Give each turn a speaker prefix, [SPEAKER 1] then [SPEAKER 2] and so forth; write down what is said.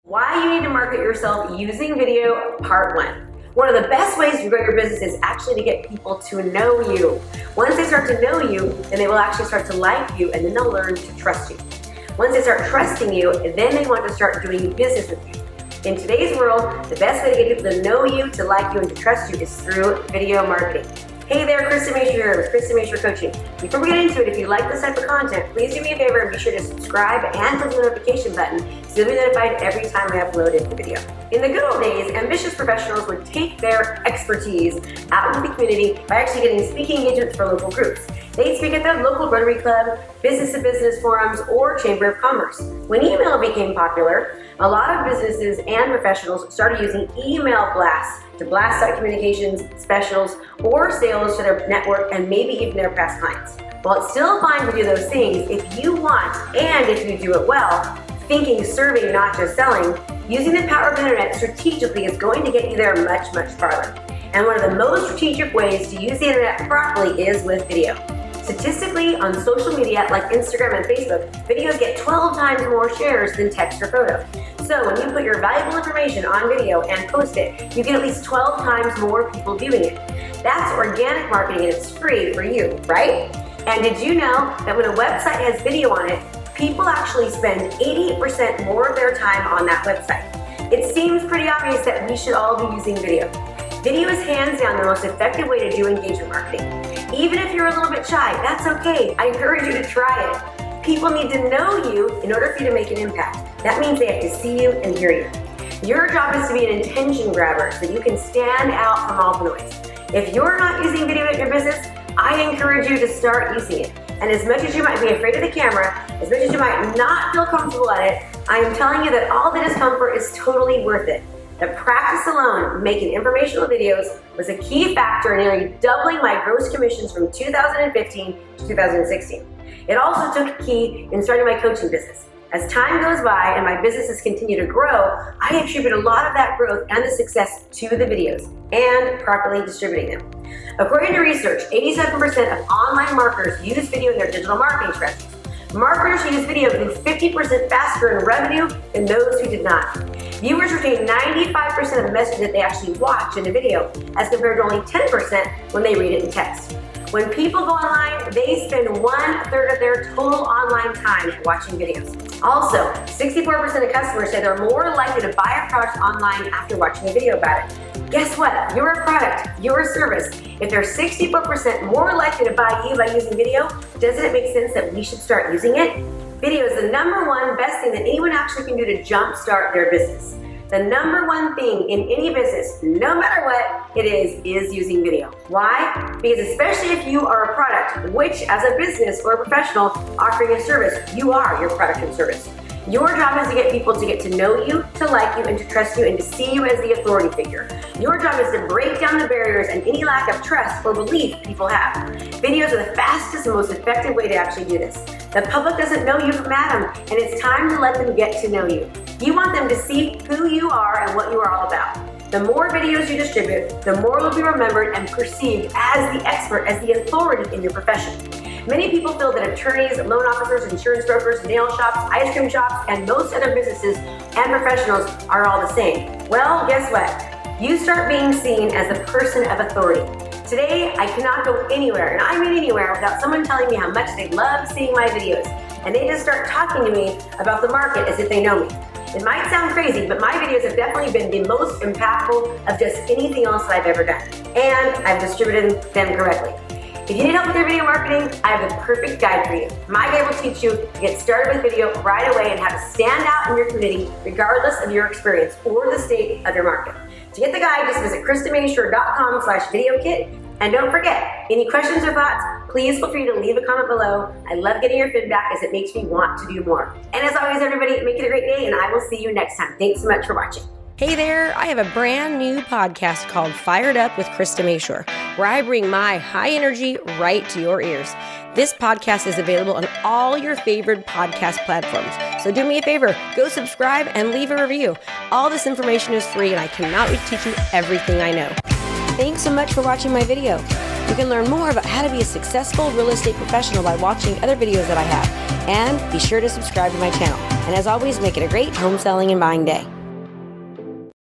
[SPEAKER 1] Why you need to market yourself using video, part 1. One of the best ways to grow your business is actually to get people to know you. Once they start to know you, then they will actually start to like you, and then they'll learn to trust you. Once they start trusting you, then they want to start doing business with you. In today's world, the best way to get people to know you, to like you, and to trust you is through video marketing. Hey there, Krista Mashore here with Krista Mashore Coaching. Before we get into it, if you like this type of content, please do me a favor and be sure to subscribe and click the notification button so you'll be notified every time I upload a video. In the good old days, ambitious professionals would take their expertise out into the community by actually getting speaking engagements for local groups. They'd speak at the local Rotary Club, business-to-business forums, or Chamber of Commerce. When email became popular, a lot of businesses and professionals started using email blasts to blast out communications, specials, or sales to their network and maybe even their past clients. While it's still fine to do those things, if you want, and if you do it well, thinking serving, not just selling, using the power of the internet strategically is going to get you there much, much farther. And one of the most strategic ways to use the internet properly is with video. Statistically, on social media like Instagram and Facebook, videos get 12 times more shares than text or photo. So when you put your valuable information on video and post it, you get at least 12 times more people viewing it. That's organic marketing and it's free for you, right? And did you know that when a website has video on it, people actually spend 88% more of their time on that website? It seems pretty obvious that we should all be using video. Video is hands down the most effective way to do engagement marketing. Even if you're a little bit shy, that's okay. I encourage you to try it. People need to know you in order for you to make an impact. That means they have to see you and hear you. Your job is to be an attention grabber so that you can stand out from all the noise. If you're not using video at your business, I encourage you to start using it. And as much as you might be afraid of the camera, as much as you might not feel comfortable at it, I am telling you that all the discomfort is totally worth it. The practice alone, making informational videos, was a key factor in nearly doubling my gross commissions from 2015 to 2016. It also took a key in starting my coaching business. As time goes by and my businesses continue to grow, I attribute a lot of that growth and the success to the videos and properly distributing them. According to research, 87% of online marketers use video in their digital marketing strategies. Marketers who use video grew 50% faster in revenue than those who did not. Viewers retain 95% of the message that they actually watch in a video, as compared to only 10% when they read it in text. When people go online, they spend 1/3 of their total online time watching videos. Also, 64% of customers say they're more likely to buy a product online after watching a video about it. Guess what? You're a product, you're a service. If they're 64% more likely to buy you by using video, doesn't it make sense that we should start using it? Video is the #1 best thing that anyone actually can do to jumpstart their business. The #1 thing in any business, no matter what it is using video. Why? Because especially if you are a product, which as a business or a professional offering a service, you are your product and service. Your job is to get people to get to know you, to like you, and to trust you, and to see you as the authority figure. Your job is to break down the barriers and any lack of trust or belief people have. Videos are the fastest and most effective way to actually do this. The public doesn't know you from Adam, and it's time to let them get to know you. You want them to see who you are and what you are all about. The more videos you distribute, the more you'll be remembered and perceived as the expert, as the authority in your profession. Many people feel that attorneys, loan officers, insurance brokers, nail shops, ice cream shops, and most other businesses and professionals are all the same. Well, guess what? You start being seen as a person of authority. Today, I cannot go anywhere, and I mean anywhere, without someone telling me how much they love seeing my videos. And they just start talking to me about the market as if they know me. It might sound crazy, but my videos have definitely been the most impactful of just anything else that I've ever done. And I've distributed them correctly. If you need help with your video marketing, I have the perfect guide for you. My guide will teach you to get started with video right away and how to stand out in your community regardless of your experience or the state of your market. To get the guide, just visit KristaMashore.com/video-kit. And don't forget, any questions or thoughts, please feel free to leave a comment below. I love getting your feedback as it makes me want to do more. And as always, everybody, make it a great day, and I will see you next time. Thanks so much for watching.
[SPEAKER 2] Hey there, I have a brand new podcast called Fired Up with Krista Mashore, where I bring my high energy right to your ears. This podcast is available on all your favorite podcast platforms. So do me a favor, go subscribe and leave a review. All this information is free, and I cannot wait to teach you everything I know. Thanks so much for watching my video. You can learn more about how to be a successful real estate professional by watching other videos that I have. And be sure to subscribe to my channel. And as always, make it a great home selling and buying day.